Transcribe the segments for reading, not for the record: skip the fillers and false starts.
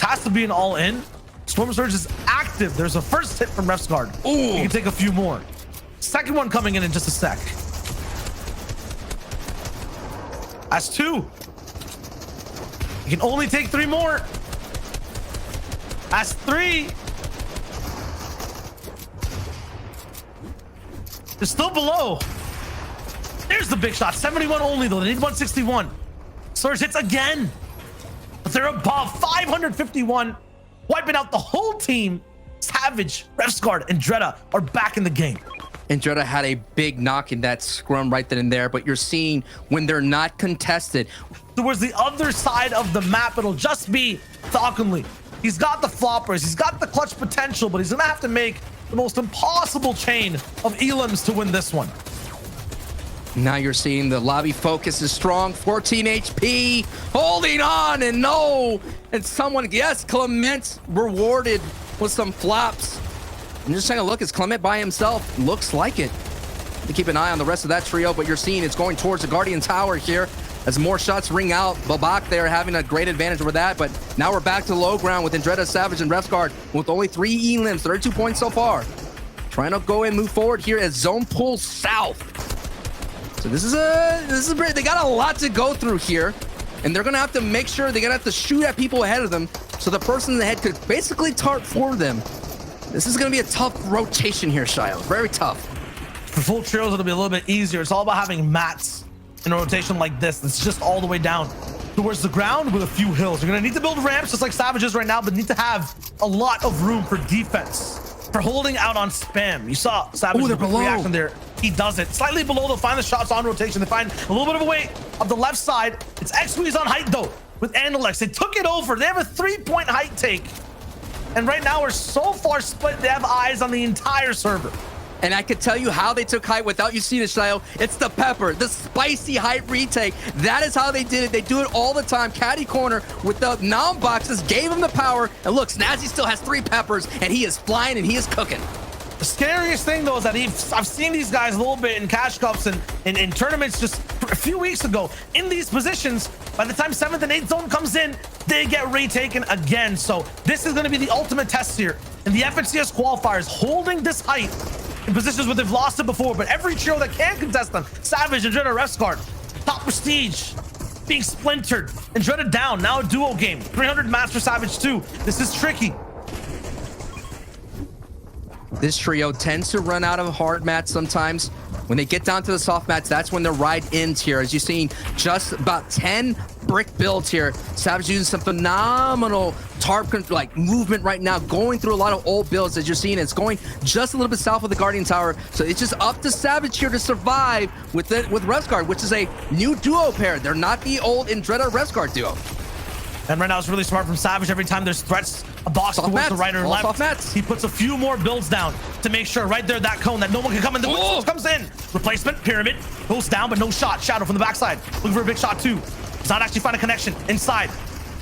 This has to be an all-in. Storm Surge is active. There's a first hit from Ref's guard. Ooh. You can take a few more. Second one coming in just a sec. That's 2. You can only take 3 more. That's 3. They're still below. There's the big shot. 71 only though. They need 161. Surge hits again. But they're above 551. Wiping out the whole team. Savage, Refsguard, and Dredda are back in the game. And Dredda had a big knock in that scrum right then and there, but you're seeing when they're not contested. Towards the other side of the map, it'll just be Falconly. He's got the floppers, he's got the clutch potential, but he's gonna have to make the most impossible chain of elims to win this one. Now you're seeing the lobby focus is strong. 14 HP, holding on, and no. And someone, yes, Clement rewarded with some flops. I'm just trying to look, is Clement by himself? Looks like it. To keep an eye on the rest of that trio, but you're seeing it's going towards the Guardian Tower here as more shots ring out. Babak there having a great advantage over that, but now we're back to low ground with Dredda, Savage, and Refsguard with only 3 elims, 32 points so far. Trying to go and move forward here as zone pulls south. So this is great. They got a lot to go through here, and they're gonna have to make sure they're gonna have to shoot at people ahead of them, so the person in the head could basically tart for them. This is gonna be a tough rotation here, Shio. Very tough. For full trios, it'll be a little bit easier. It's all about having mats in a rotation like this. It's just all the way down towards the ground with a few hills. You're gonna need to build ramps just like Savages right now, but need to have a lot of room for defense, for holding out on spam. You saw Savage reaction there. He does it. Slightly below, they'll find the shots on rotation. They find a little bit of a weight of the left side. It's X-Squeeze on height though with Andalex. They took it over. They have a 3-point height take. And right now we're so far split, they have eyes on the entire server. And I could tell you how they took height without you seeing it, Shio. It's the pepper, the spicy height retake. That is how they did it. They do it all the time. Caddy corner with the nom boxes gave him the power. And look, Snazzy still has 3 peppers, and he is flying and he is cooking. The scariest thing though is that I've seen these guys a little bit in cash cups and in tournaments just a few weeks ago in these positions. By the time 7th and 8th zone comes in, they get retaken again. So this is going to be the ultimate test here. And the FNCS qualifiers holding this height in positions where they've lost it before, but every trio that can contest them, Savage and Dredda, Refsguard, top prestige, being splintered, and Dredda down. Now a duo game, 300 mats for Savage too. This is tricky. This trio tends to run out of hard mats sometimes. When they get down to the soft mats, that's when the ride ends here. As you've seen, just about 10 brick builds here. Savage using some phenomenal tarp like movement right now, going through a lot of old builds. As you're seeing, it's going just a little bit south of the Guardian Tower. So it's just up to Savage here to survive with Refsguard, which is a new duo pair. They're not the old Dredda Refsguard duo. And right now it's really smart from Savage. Every time there's threats, a box soft towards mats, the right or left, he puts a few more builds down to make sure right there that cone that no one can come in. The whistle comes in. Replacement, pyramid, goes down, but no shot. Shadow from the backside. Looking for a big shot too. Does not actually find a connection inside.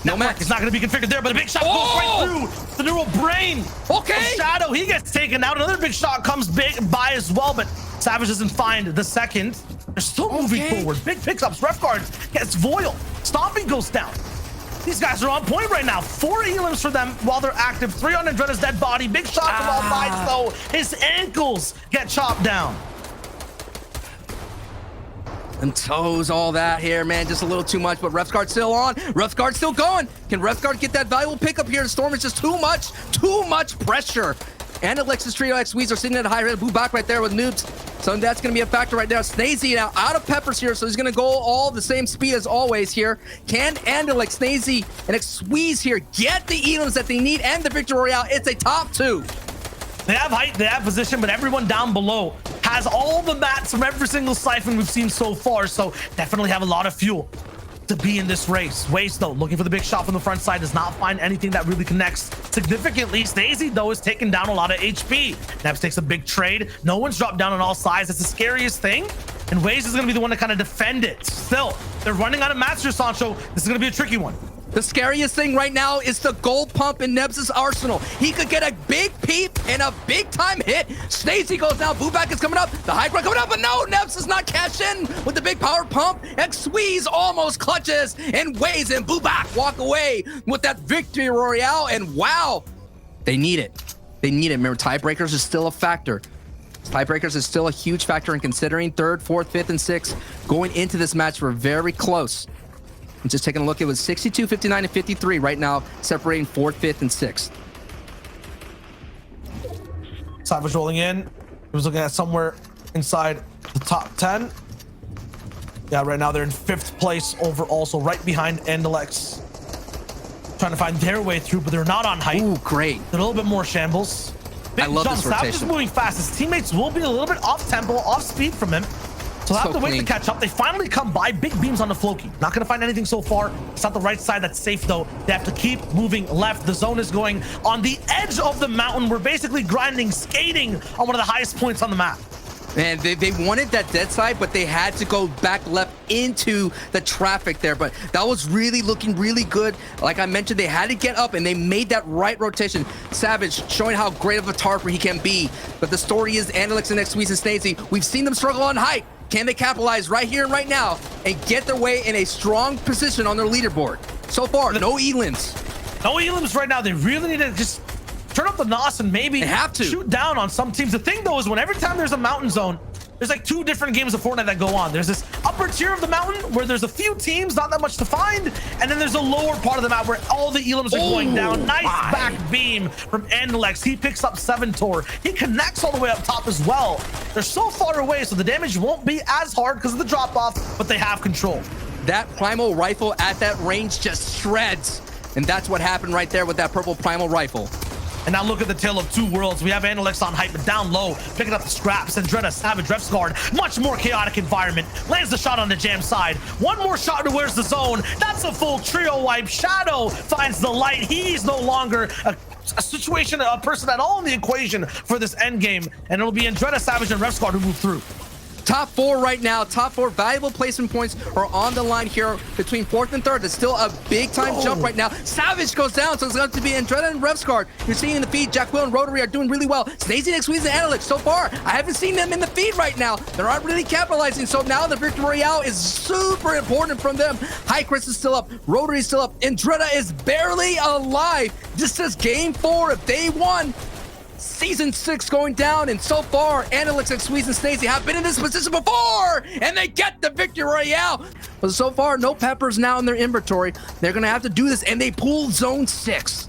No match. It's not going to be configured there, but a big shot goes right through the neural brain. Okay. Shadow, he gets taken out. Another big shot comes by as well, but Savage doesn't find the second. They're still moving forward. Big pickups. Refguard gets Voil. Stomping goes down. These guys are on point right now. 4 elims for them while they're active. 3 on Dredda's dead body. Big shot from all sides though. His ankles get chopped down. And toes, all that here, man. Just a little too much, but Refsguard's still on. Refsguard's still going. Can Refsguard get that valuable pickup here? The Storm is just too much pressure. And Alexis Trio X-Weez are sitting at a high rate. Boo back right there with noobs. So that's going to be a factor right now. Snazy now out of peppers here, so he's going to go all the same speed as always here. Can Andalex, Snazy, and X-Weez here get the elims that they need and the Victory Royale? It's a top 2. They have height, they have position, but everyone down below has all the mats from every single siphon we've seen so far. So definitely have a lot of fuel to be in this race. Waste though, looking for the big shot from the front side, does not find anything that really connects significantly. Snazy though is taking down a lot of HP. Nebs takes a big trade. No one's dropped down on all sides. That's the scariest thing. And Waze is going to be the one to kind of defend it. Still, they're running out of mats here, Sancho. This is going to be a tricky one. The scariest thing right now is the gold pump in Nebs' arsenal. He could get a big peep and a big time hit. Stacey goes down. Booback is coming up. The high ground coming up, but no, Nebs does not cash in with the big power pump. And Squeeze almost clutches and weighs in. Booback walk away with that victory royale. And wow, they need it. They need it. Remember, tiebreakers is still a factor. Tiebreakers is still a huge factor in considering 3rd, 4th, 5th, and 6th. Going into this match, we're very close. And just taking a look, it was 62, 59, and 53 right now, separating 4th, 5th, and 6th. Savage rolling in. He was looking at somewhere inside the top 10. Yeah, right now they're in 5th place overall, so right behind Andalex. Trying to find their way through, but they're not on height. Ooh, great. They're a little bit more shambles. I love this rotation. Savage is moving fast. His teammates will be a little bit off tempo, off speed from him. So they'll have to wait to catch up. They finally come by. Big beams on the Floki. Not going to find anything so far. It's not the right side that's safe, though. They have to keep moving left. The zone is going on the edge of the mountain. We're basically grinding, skating on one of the highest points on the map. Man, they wanted that dead side, but they had to go back left into the traffic there. But that was really looking really good. Like I mentioned, they had to get up, and they made that right rotation. Savage showing how great of a tarper he can be. But the story is Andalex and Squeeze and Stacey. We've seen them struggle on height. Can they capitalize right here and right now and get their way in a strong position on their leaderboard? So far, no elims. No elims right now. They really need to just turn up the NOS and maybe shoot down on some teams. The thing, though, is when every time there's a mountain zone, there's like 2 different games of Fortnite that go on. There's this upper tier of the mountain where there's a few teams, not that much to find. And then there's a lower part of the map where all the elims are going down. Nice back beam from Andalex. He picks up 7 Tor. He connects all the way up top as well. They're so far away, so the damage won't be as hard because of the drop off, but they have control. That primal rifle at that range just shreds. And that's what happened right there with that purple primal rifle. And now look at the tale of 2 worlds. We have Andalex on height, but down low, picking up the scraps. Andretta, Savage, Ref's guard. Much more chaotic environment. Lands the shot on the jam side. One more shot to where's the zone. That's a full trio wipe. Shadow finds the light. He's no longer a situation, a person at all in the equation for this end game. And it'll be Andretta, Savage, and Ref's guard who move through. Top 4 right now. Top 4 valuable placement points are on the line here between 4th and 3rd. It's still a big time jump right now. Savage goes down, so it's going to be Andretta and Ref's guard. You're seeing in the feed, Jack Will and Rotary are doing really well. Stacey and Squeeze and Andalex so far, I haven't seen them in the feed right now. They're not really capitalizing, so now the victory royale is super important from them. High Chris is still up. Rotary is still up. Andretta is barely alive. This is game 4 of day 1. Season 6 going down, and so far, Andalex and Squeeze and Stacey have been in this position before, and they get the victory royale. But so far, no peppers now in their inventory. They're gonna have to do this, and they pull zone 6.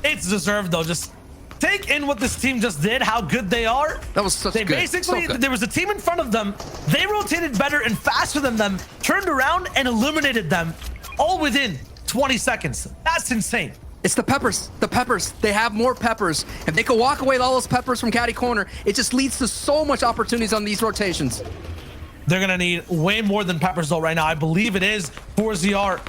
It's deserved, though. Just take in what this team just did, how good they are. That was such good. Basically, there was a team in front of them. They rotated better and faster than them, turned around and eliminated them, all within 20 seconds. That's insane. It's the peppers. The peppers. They have more peppers. If they could walk away with all those peppers from Caddy Corner, it just leads to so much opportunities on these rotations. They're going to need way more than peppers, though, right now. I believe it is 4ZR.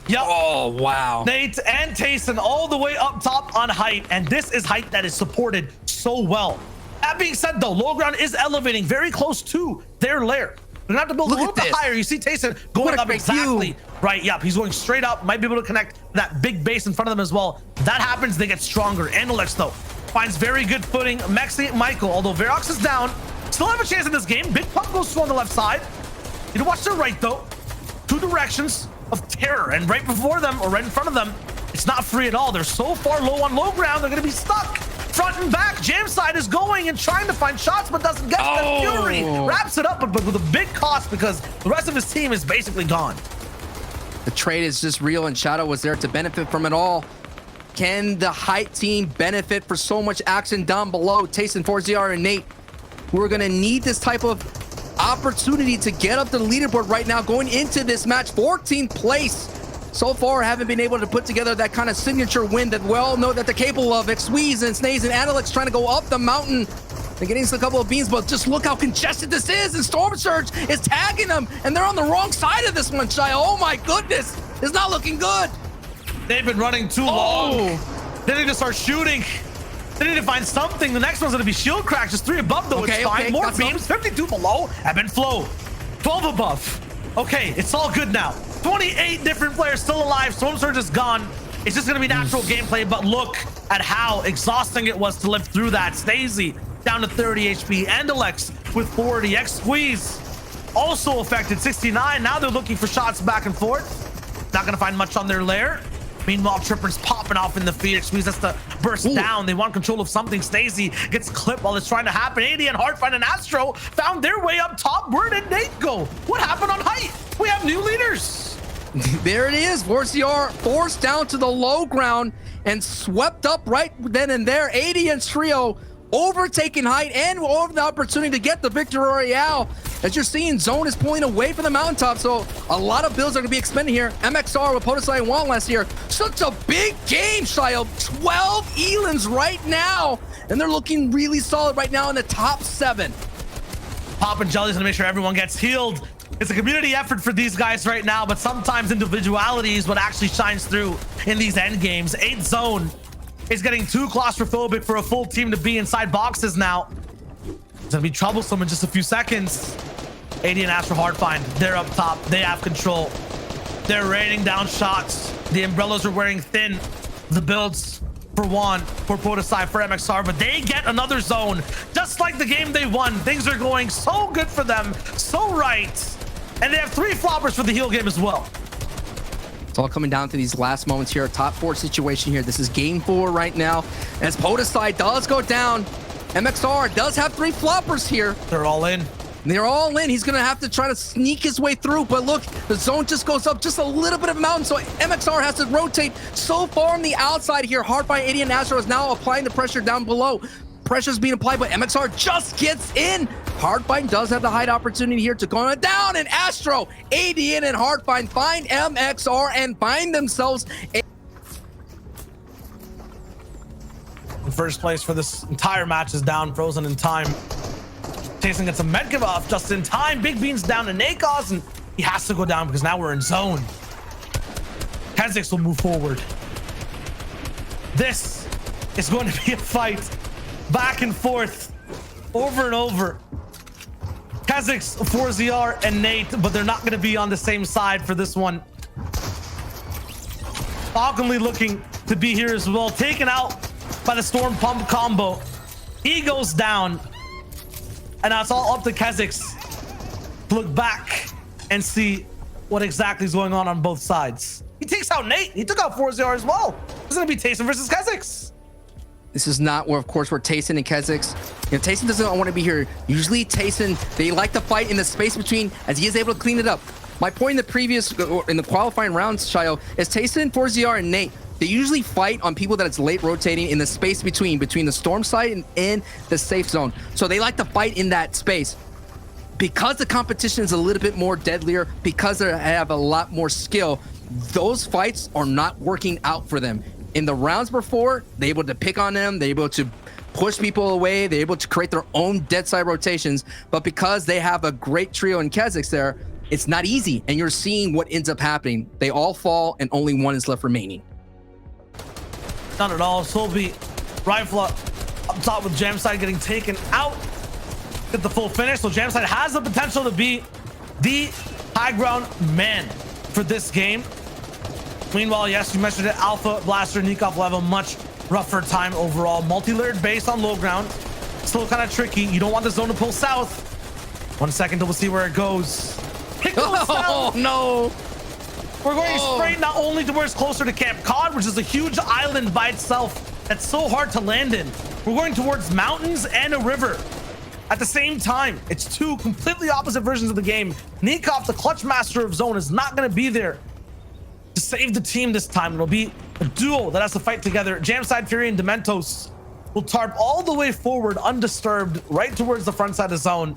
Yep. Oh, wow. Nate and Tayson all the way up top on height, and this is height that is supported so well. That being said, though, low ground is elevating very close to their lair. They're gonna have to build a little bit higher. You see Tayson going up exactly right. Yep, he's going straight up. Might be able to connect that big base in front of them as well. That happens, they get stronger. Andalex, though, finds very good footing. Mexi, Michael, although Verox is down, still have a chance in this game. Big pump goes through on the left side. You watch their right, though. 2 directions of terror, and right before them or right in front of them, it's not free at all. They're so far low on low ground, they're gonna be stuck. Front and back, JamSide is going and trying to find shots, but doesn't get them. Fury wraps it up, but with a big cost because the rest of his team is basically gone. The trade is just real, and Shadow was there to benefit from it all. Can the height team benefit for so much action down below? Tayson, 4ZR, and Nate, we're gonna need this type of opportunity to get up the leaderboard right now going into this match. 14th place. So far, haven't been able to put together that kind of signature win that we all know that they're capable of. Squeeze and Snaze and Andalex trying to go up the mountain. They're getting a couple of beams, but just look how congested this is. And Storm Surge is tagging them, and they're on the wrong side of this one, Shy. Oh my goodness, it's not looking good. They've been running too long. They need to start shooting. They need to find something. The next one's going to be shield crack. Just 3 above, though. It's fine. More beams. 52 below. Have been flow. 12 above. Okay, it's all good now. 28 different players still alive. Storm Surge is gone. It's just gonna be natural gameplay, but look at how exhausting it was to live through that. Stacey down to 30 HP, and Alex with 40. X Squeeze also affected, 69. Now they're looking for shots back and forth. Not gonna find much on their lair. Meanwhile, Tripper's popping off in the feed. Squeeze has to burst down. They want control of something. Stacey gets clipped while it's trying to happen. AD and Heartfind and Astro found their way up top. Where did Nate go? What happened on height? We have new leaders. There it is. VortexR forced down to the low ground and swept up right then and there. AD and Trio overtaking height and over the opportunity to get the victory royale. As you're seeing, Zone is pulling away from the mountaintop, so a lot of builds are going to be expended here. MXR with PredictR and Juan last year. Such a big game, Shio. 12 Elans right now, and they're looking really solid right now in the top 7. Pop and Jelly's gonna make sure everyone gets healed. It's a community effort for these guys right now, but sometimes individuality is what actually shines through in these end games. 8 Zone is getting too claustrophobic for a full team to be inside boxes now. It's gonna be troublesome in just a few seconds. AD and Astro Hardfind, they're up top. They have control. They're raining down shots. The umbrellas are wearing thin. The builds for Juan, for PredictR, for MXR, but they get another zone. Just like the game they won, things are going so good for them, so right. And they have 3 floppers for the heal game as well. It's all coming down to these last moments here. Top 4 situation here. This is game 4 right now. As PredictR does go down, MXR does have 3 floppers here. They're all in. They're all in. He's gonna have to try to sneak his way through, but look, the zone just goes up just a little bit of mountain, so MXR has to rotate so far on the outside here. Hardby, AD, and Astro is now applying the pressure down below. Pressure's being applied, but MXR just gets in. Hardbind does have the hide opportunity here to go down, and Astro, AD, and Hardbind find MXR and find themselves in first place for this entire match is down, frozen in time. Tayson gets a medkit off just in time. Big Bean's down to Nakos, and he has to go down because now we're in zone. Khazix will move forward. This is going to be a fight back and forth over and over. Khazix, ForZR, and Nate, but they're not going to be on the same side for this one. Falconly looking to be here as well, taken out by the Storm Pump combo. He goes down. And now it's all up to Khazix to look back and see what exactly is going on both sides. He takes out Nate. He took out ForZR as well. This is going to be Tayson versus Khazix. This is not where, of course, where Tayson and Khazix. You know, Tayson doesn't want to be here. Usually, Tayson, they like to fight in the space between, as he is able to clean it up. My point in the previous, in the qualifying rounds, Shio, is Tayson, ForZR, and Nate. They usually fight on people that it's late rotating in the space between the storm site and the safe zone. So they like to fight in that space. Because the competition is a little bit more deadlier, because they have a lot more skill, those fights are not working out for them. In the rounds before, they're able to pick on them, they're able to push people away, they're able to create their own dead side rotations. But because they have a great trio in Khazix there, it's not easy. And you're seeing what ends up happening. They all fall and only one is left remaining. Not at all. Solby rifle up top with JamSide getting taken out. Get the full finish. So JamSide has the potential to be the high ground man for this game. Meanwhile, yes, you mentioned it. Alpha, Blaster, Nikov will have a much rougher time overall. Multi-layered base on low ground. Still kind of tricky. You don't want the zone to pull south. 1 second till we'll see where it goes. It goes south. No. We're going straight not only to where it's closer to Camp Cod, which is a huge island by itself that's so hard to land in. We're going towards mountains and a river at the same time. It's 2 completely opposite versions of the game. Nikov, the clutch master of zone, is not going to be there to save the team this time. It'll be a duo that has to fight together. JamSide, Fury, and Dementos will tarp all the way forward undisturbed right towards the front side of zone.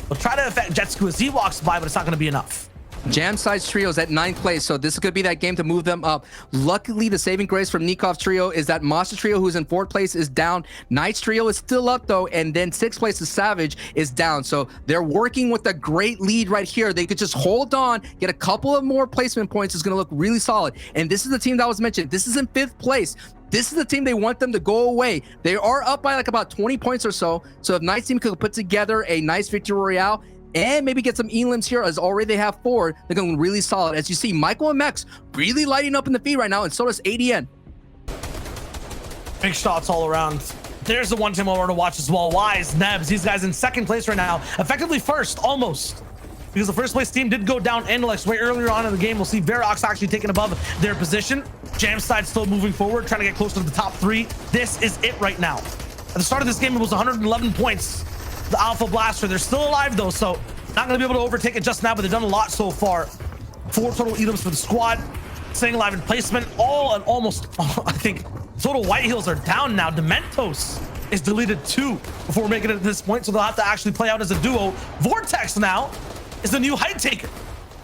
We'll try to affect Jetsku as he walks by, but it's not going to be enough. JamSide's trio is at 9th place, so this is going to be that game to move them up. Luckily, the saving grace from Nikov's trio is that Monster trio, who's in 4th place, is down. Knight's trio is still up, though, and then 6th place is Savage is down. So they're working with a great lead right here. They could just hold on, get a couple of more placement points. It's going to look really solid. And this is the team that was mentioned. This is in 5th place. This is the team they want them to go away. They are up by like about 20 points or so. So if Knight's team could put together a nice victory royale, and maybe get some elims here, as already they have 4. They're going really solid. As you see, Michael and Max really lighting up in the feed right now, and so does ADN. Big shots all around. There's the one team I want to watch as well. Wise, Nebs, these guys in second place right now. Effectively first, almost. Because the first place team did go down Intellect way earlier on in the game. We'll see Verox actually taking above their position. JamSide still moving forward, trying to get closer to the top 3. This is it right now. At the start of this game, it was 111 points. The Alpha Blaster, they're still alive though, so not going to be able to overtake it just now, but they've done a lot so far. 4 total items for the squad. Staying alive in placement. All and almost, I think, total white heels are down now. Dementos is deleted 2 before making it at this point, so they'll have to actually play out as a duo. Vortex now is the new height taker.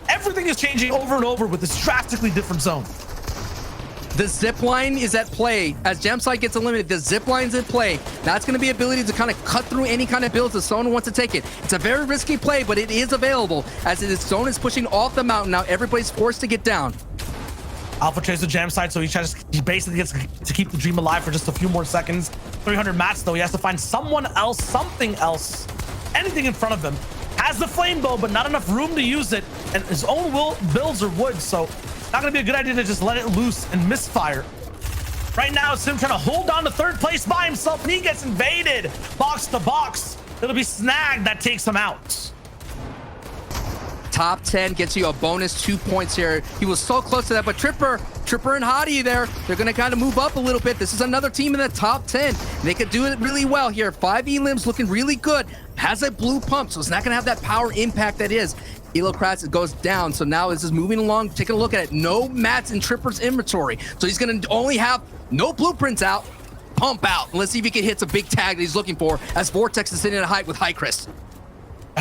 Everything is changing over and over with this drastically different zone. The zip line is at play. As JamSide gets eliminated, the zip line's at play. That's going to be ability to kind of cut through any kind of builds if someone wants to take it. It's a very risky play, but it is available as this zone is pushing off the mountain. Now everybody's forced to get down. Alpha trades the JamSide, so he basically gets to keep the dream alive for just a few more seconds. 300 mats though. He has to find someone else, something else, anything in front of him. Has the flame bow, but not enough room to use it, and his own builds are wood, so not gonna be a good idea to just let it loose and misfire. Right now, it's him trying to hold on to third place by himself, and he gets invaded box to box. It'll be snagged that takes him out. Top 10 gets you a bonus 2 points here. He was so close to that, but Tripper and Hottie there, they're going to kind of move up a little bit. This is another team in the top 10. They could do it really well here. 5 elims looking really good. Has a blue pump, so it's not going to have that power impact that is. Elocrats goes down, so now this is moving along. Taking a look at it. No mats in Tripper's inventory, so he's going to only have no blueprints out. Pump out. Let's see if he can hit a big tag that he's looking for, as Vortex is sitting at a height with High Chris.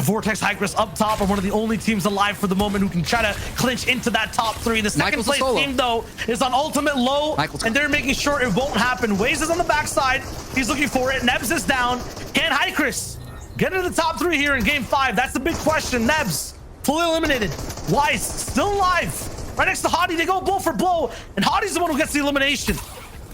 Vortex, Hycris up top are one of the only teams alive for the moment who can try to clinch into that top 3. The second place team, though, is on ultimate low, and they're making sure it won't happen. Waze is on the backside. He's looking for it. Nebs is down. Can Hycris get into the top 3 here in game 5? That's the big question. Nebs, fully eliminated. Wise, still alive. Right next to Hottie, they go blow for blow, and Hottie's the one who gets the elimination.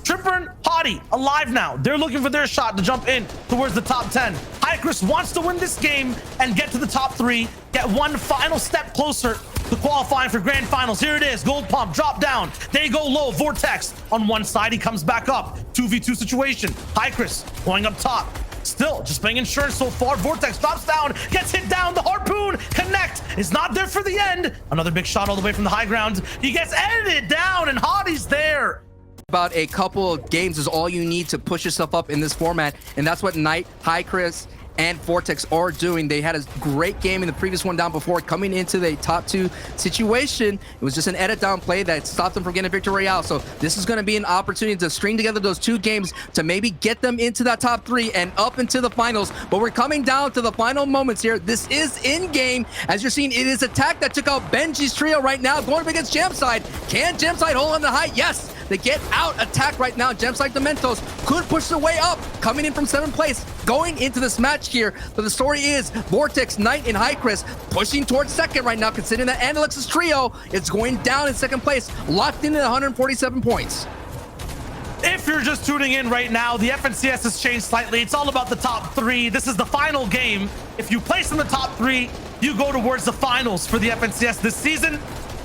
Tripper and Hottie alive now. They're looking for their shot to jump in towards the top 10. Hycris wants to win this game and get to the top 3, get one final step closer to qualifying for grand finals. Here it is. Gold pump, drop down. They go low. Vortex on one side. He comes back up. 2v2 situation. Hycris going up top. Still just paying insurance so far. Vortex drops down, gets hit down. The harpoon connect is not there for the end. Another big shot all the way from the high ground. He gets edited down, and Hottie's there. About a couple of games is all you need to push yourself up in this format, and that's what Knight, High Chris, and Vortex are doing. They had a great game in the previous one down before coming into the top 2 situation. It was just an edit down play that stopped them from getting a victory royale. So this is going to be an opportunity to string together those 2 games to maybe get them into that top 3 and up into the finals. But we're coming down to the final moments here. This is in game. As you're seeing, it is attack that took out Benji's trio right now, going up against JamSide. Can JamSide hold on to height? Yes. They get out attack right now. JamSide Dementos could push their way up, coming in from 7th place, going into this match here. But the story is Vortex, Knight, and High Chris pushing towards 2nd right now, considering that Analex's trio is going down in 2nd place, locked in at 147 points. If you're just tuning in right now, the FNCS has changed slightly. It's all about the top 3. This is the final game. If you place in the top 3, you go towards the finals for the FNCS this season.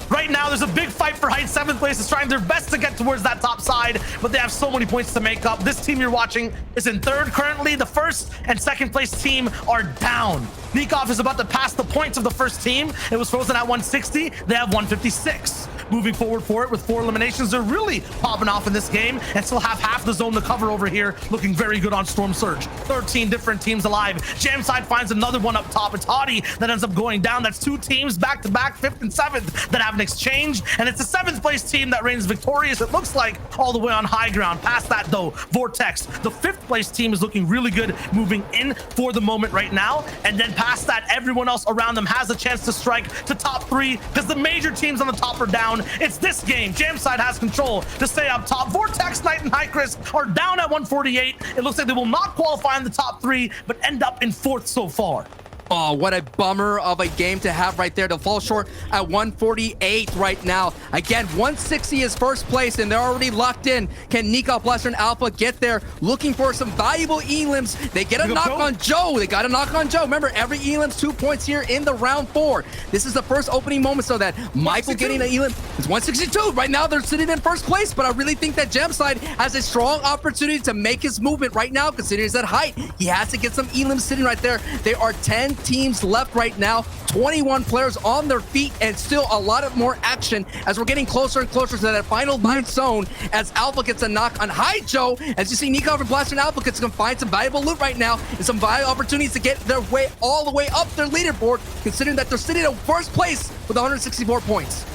Right now, there's a big fight for height. 7th place is trying their best to get towards that top side, but they have so many points to make up. This team you're watching is in 3rd currently. The 1st and 2nd place team are down. Nikov is about to pass the points of the 1st team. It was frozen at 160. They have 156. Moving forward for it with 4 eliminations. They're really popping off in this game and still have half the zone to cover over here. Looking very good on Storm Surge. 13 different teams alive. JamSide finds another one up top. It's Hottie that ends up going down. That's 2 teams back to back, 5th and 7th, that have an exchange. And it's the 7th place team that reigns victorious, it looks like, all the way on high ground. Past that though, Vortex, the 5th place team, is looking really good moving in for the moment right now. And then past that, everyone else around them has a chance to strike to top 3 because the major teams on the top are down. It's this game. JamSide has control to stay up top. Vortex, Knight, and High Chris are down at 148. It looks like they will not qualify in the top 3, but end up in 4th so far. Oh, what a bummer of a game to have right there, to fall short at 148 right now. Again, 160 is first place, and they're already locked in. Can Nikov, Blaster, and Alpha get there? Looking for some valuable elims. They get a knock on Joe. They got a knock on Joe. Remember, every elim's 2 points here in the round 4. This is the first opening moment, so that Michael getting an elim is 162. Right now, they're sitting in first place, but I really think that JamSide has a strong opportunity to make his movement right now, considering he's at height. He has to get some elims sitting right there. There are 10 teams left right now, 21 players on their feet, and still a lot of more action as we're getting closer and closer to that final 9th zone as Alpha gets a knock on High Joe. As you see, Nikov and Blaster and Alpha gets to find some valuable loot right now and some valuable opportunities to get their way all the way up their leaderboard, considering that they're sitting at first place with 164 points.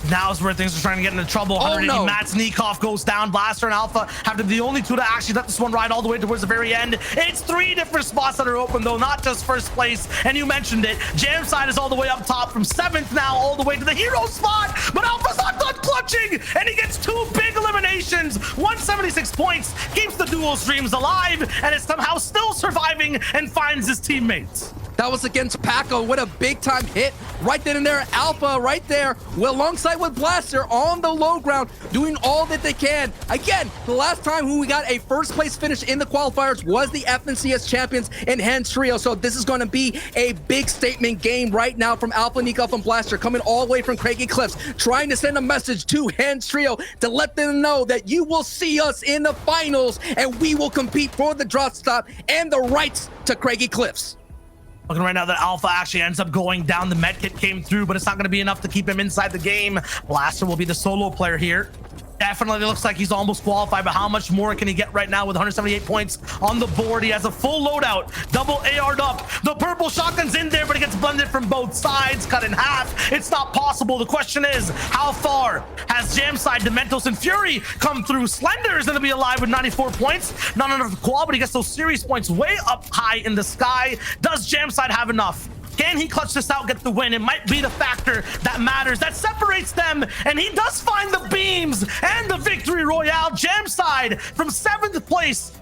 Now's where things are trying to get into trouble. 180 Mats, Nikov goes down. Blaster and Alpha have to be the only two to actually let this one ride all the way towards the very end. It's 3 different spots that are open, though, not just first place. And you mentioned it. JamSide is all the way up top from 7th now all the way to the hero spot. But Alpha's not done clutching, and he gets 2 big eliminations. 176 points, keeps the dual streams alive, and is somehow still surviving and finds his teammates. That was against Paco. What a big time hit right then and there. Alpha right there, alongside with Blaster on the low ground, doing all that they can. Again, the last time we got a first place finish in the qualifiers was the FNCS champions in Hen's Trio. So this is going to be a big statement game right now from Alpha, Nikov, and Blaster, coming all the way from Craigie Cliffs, trying to send a message to Hen's Trio to let them know that you will see us in the finals and we will compete for the draw stop and the rights to Craigie Cliffs. Looking right now that Alpha actually ends up going down. The medkit came through, but it's not going to be enough to keep him inside the game. Blaster will be the solo player here. Definitely looks like he's almost qualified, but how much more can he get right now with 178 points on the board? He has a full loadout, double AR'd up. The purple shotgun's in there, but it gets blended from both sides, cut in half. It's not possible. The question is, how far has JamSide, Dementos, and Fury come through? Slender is going to be alive with 94 points. Not enough for qual, but he gets those series points way up high in the sky. Does JamSide have enough? Can he clutch this out, get the win? It might be the factor that matters, that separates them. And he does find the beams and the victory royale. JamSide from 7th place.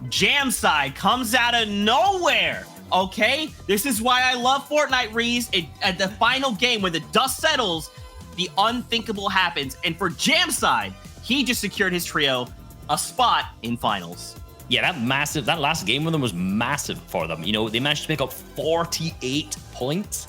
JamSide comes out of nowhere. Okay, this is why I love Fortnite, Reese. At the final game, where the dust settles, the unthinkable happens. And for JamSide, he just secured his trio a spot in finals. Yeah, that last game with them was massive for them. You know, they managed to pick up 48 points